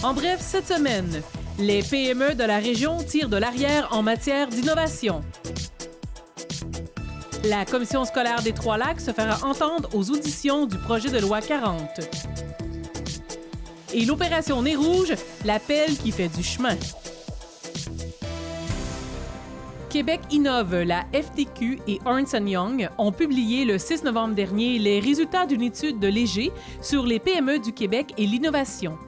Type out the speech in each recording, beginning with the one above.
En bref, cette semaine, les PME de la région tirent de l'arrière en matière d'innovation. La commission scolaire des Trois-Lacs se fera entendre aux auditions du projet de loi 40. Et l'opération Nez Rouge, l'appel qui fait du chemin. Québec innove, la FTQ et Ernst & Young ont publié le 6 novembre dernier les résultats d'une étude de Léger sur les PME du Québec et l'innovation.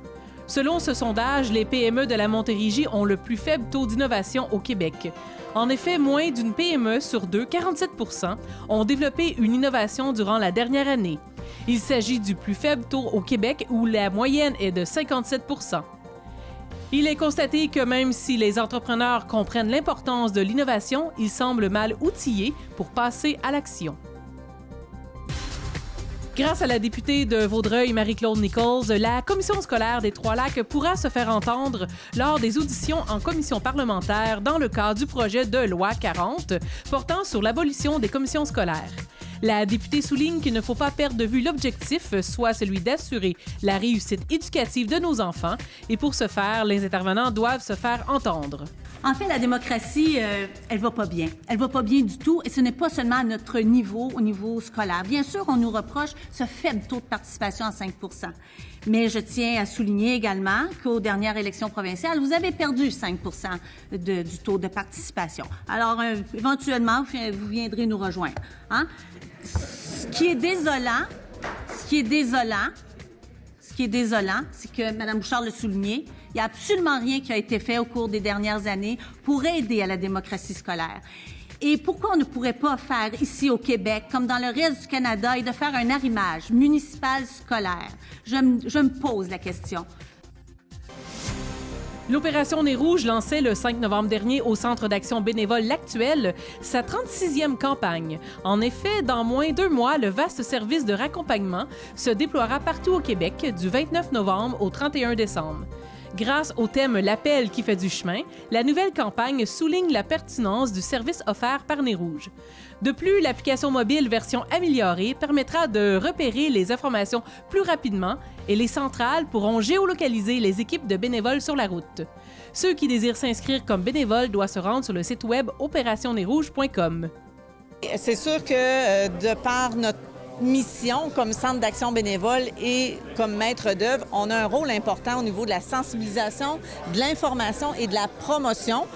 Selon ce sondage, les PME de la Montérégie ont le plus faible taux d'innovation au Québec. En effet, moins d'une PME sur deux, 47 %, ont développé une innovation durant la dernière année. Il s'agit du plus faible taux au Québec où la moyenne est de 57 %. Il est constaté que même si les entrepreneurs comprennent l'importance de l'innovation, ils semblent mal outillés pour passer à l'action. Grâce à la députée de Vaudreuil, Marie-Claude Nichols, la commission scolaire des Trois-Lacs pourra se faire entendre lors des auditions en commission parlementaire dans le cadre du projet de loi 40 portant sur l'abolition des commissions scolaires. La députée souligne qu'il ne faut pas perdre de vue l'objectif, soit celui d'assurer la réussite éducative de nos enfants, et pour ce faire, les intervenants doivent se faire entendre. En fait, la démocratie, elle va pas bien. Elle va pas bien du tout, et ce n'est pas seulement à notre niveau, au niveau scolaire. Bien sûr, on nous reproche ce faible taux de participation à 5 %. Mais je tiens à souligner également qu'aux dernières élections provinciales, vous avez perdu 5 % du taux de participation. Alors, éventuellement, vous viendrez nous rejoindre. Hein? Ce qui est désolant, c'est que Mme Bouchard l'a souligné, il n'y a absolument rien qui a été fait au cours des dernières années pour aider à la démocratie scolaire. Et pourquoi on ne pourrait pas faire ici au Québec, comme dans le reste du Canada, et de faire un arrimage municipal scolaire? Je me pose la question. L'opération Nez Rouge lançait le 5 novembre dernier au Centre d'action bénévole L'Actuel sa 36e campagne. En effet, dans moins d'1 mois, le vaste service de raccompagnement se déploiera partout au Québec du 29 novembre au 31 décembre. Grâce au thème « L'appel qui fait du chemin », la nouvelle campagne souligne la pertinence du service offert par Nez Rouge. De plus, l'application mobile version améliorée permettra de repérer les informations plus rapidement et les centrales pourront géolocaliser les équipes de bénévoles sur la route. Ceux qui désirent s'inscrire comme bénévoles doivent se rendre sur le site web opérationnezrouge.com. C'est sûr que de par notre mission comme centre d'action bénévole et comme maître d'œuvre, on a un rôle important au niveau de la sensibilisation, de l'information et de la promotion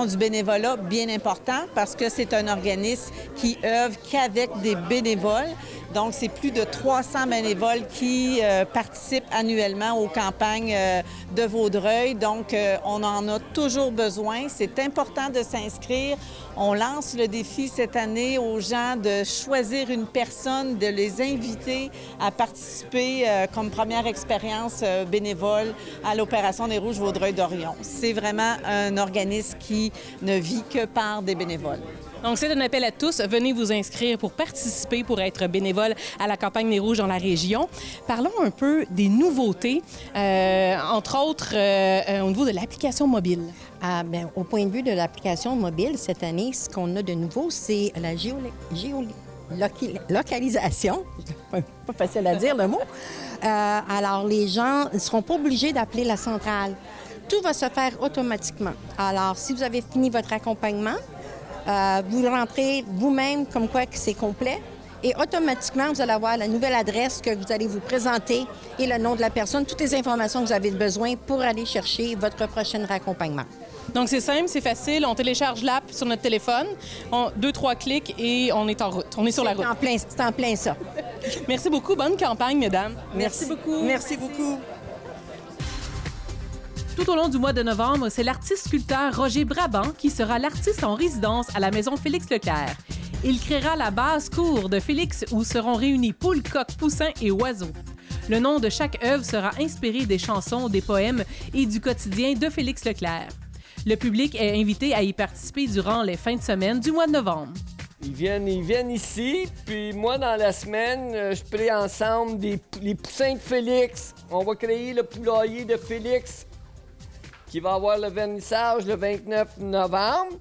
du bénévolat, bien important parce que c'est un organisme qui œuvre qu'avec des bénévoles. Donc, c'est plus de 300 bénévoles qui participent annuellement aux campagnes de Vaudreuil. Donc, on en a toujours besoin. C'est important de s'inscrire. On lance le défi cette année aux gens de choisir une personne, de les inviter à participer comme première expérience bénévole à l'opération Nez Rouge Vaudreuil-Dorion. C'est vraiment un organisme qui ne vit que par des bénévoles. Donc, c'est un appel à tous. Venez vous inscrire pour participer, pour être bénévole à la campagne Nez Rouge dans la région. Parlons un peu des nouveautés, entre autres au niveau de l'application mobile. Au point de vue de l'application mobile, cette année, ce qu'on a de nouveau, c'est la géolocalisation. Pas facile à dire le mot. Alors, les gens ne seront pas obligés d'appeler la centrale. Tout va se faire automatiquement. Alors, si vous avez fini votre accompagnement, vous rentrez vous-même comme quoi que c'est complet et automatiquement, vous allez avoir la nouvelle adresse que vous allez vous présenter et le nom de la personne, toutes les informations que vous avez besoin pour aller chercher votre prochain raccompagnement. Donc, c'est simple, c'est facile. On télécharge l'app sur notre téléphone. 2-3 clics et on est en route. On est sur la route. C'est en plein ça. Merci beaucoup. Bonne campagne, mesdames. Merci beaucoup. Merci beaucoup. Tout au long du mois de novembre, c'est l'artiste-sculpteur Roger Brabant qui sera l'artiste en résidence à la maison Félix Leclerc. Il créera la base cour de Félix où seront réunis poules, coqs, poussins et oiseaux. Le nom de chaque œuvre sera inspiré des chansons, des poèmes et du quotidien de Félix Leclerc. Le public est invité à y participer durant les fins de semaine du mois de novembre. Ils viennent ici, puis moi, dans la semaine, je crée ensemble les poussins de Félix. On va créer le poulailler de Félix qui va avoir le vernissage le 29 novembre.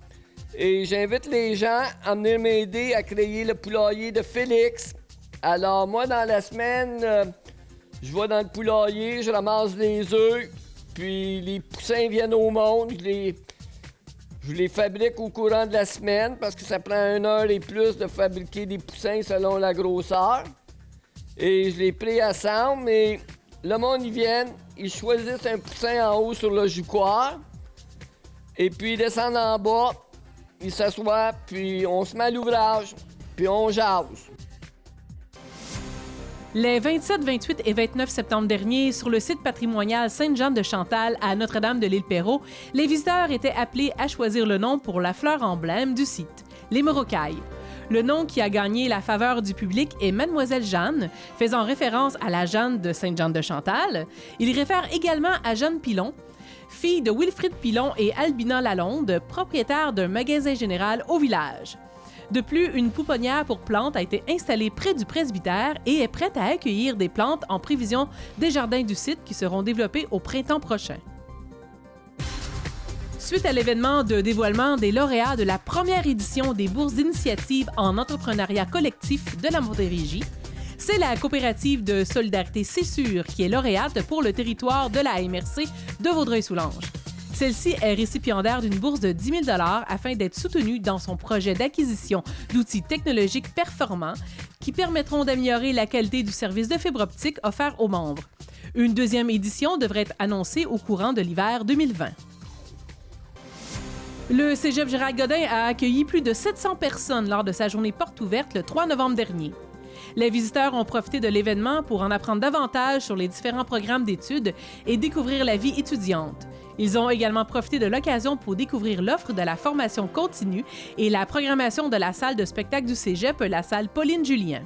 Et j'invite les gens à venir m'aider à créer le poulailler de Félix. Alors, moi, dans la semaine, Je vais dans le poulailler, je ramasse des œufs, puis les poussins viennent au monde. Je les fabrique au courant de la semaine parce que ça prend 1 heure et plus de fabriquer des poussins selon la grosseur. Et je les préassemble et le monde, ils viennent, ils choisissent un poussin en haut sur le joucoir. Et puis ils descendent en bas, ils s'assoient, puis on se met à l'ouvrage, puis on jase. Les 27, 28 et 29 septembre dernier, sur le site patrimonial Sainte-Jeanne-de-Chantal à Notre-Dame de l'Île-Perrot, les visiteurs étaient appelés à choisir le nom pour la fleur emblème du site, l'hémorocaille. Le nom qui a gagné la faveur du public est Mademoiselle Jeanne, faisant référence à la Jeanne de Sainte-Jeanne-de-Chantal. Il réfère également à Jeanne Pilon, fille de Wilfrid Pilon et Albina Lalonde, propriétaire d'un magasin général au village. De plus, une pouponnière pour plantes a été installée près du presbytère et est prête à accueillir des plantes en prévision des jardins du site qui seront développés au printemps prochain. Suite à l'événement de dévoilement des lauréats de la première édition des bourses d'initiative en entrepreneuriat collectif de la Montérégie, c'est la coopérative de solidarité C'est Sûr qui est lauréate pour le territoire de la MRC de Vaudreuil-Soulanges. Celle-ci est récipiendaire d'une bourse de 10 000 $ afin d'être soutenue dans son projet d'acquisition d'outils technologiques performants qui permettront d'améliorer la qualité du service de fibre optique offert aux membres. Une deuxième édition devrait être annoncée au courant de l'hiver 2020. Le Cégep Gérald Godin a accueilli plus de 700 personnes lors de sa journée porte ouverte le 3 novembre dernier. Les visiteurs ont profité de l'événement pour en apprendre davantage sur les différents programmes d'études et découvrir la vie étudiante. Ils ont également profité de l'occasion pour découvrir l'offre de la formation continue et la programmation de la salle de spectacle du Cégep, la salle Pauline Julien.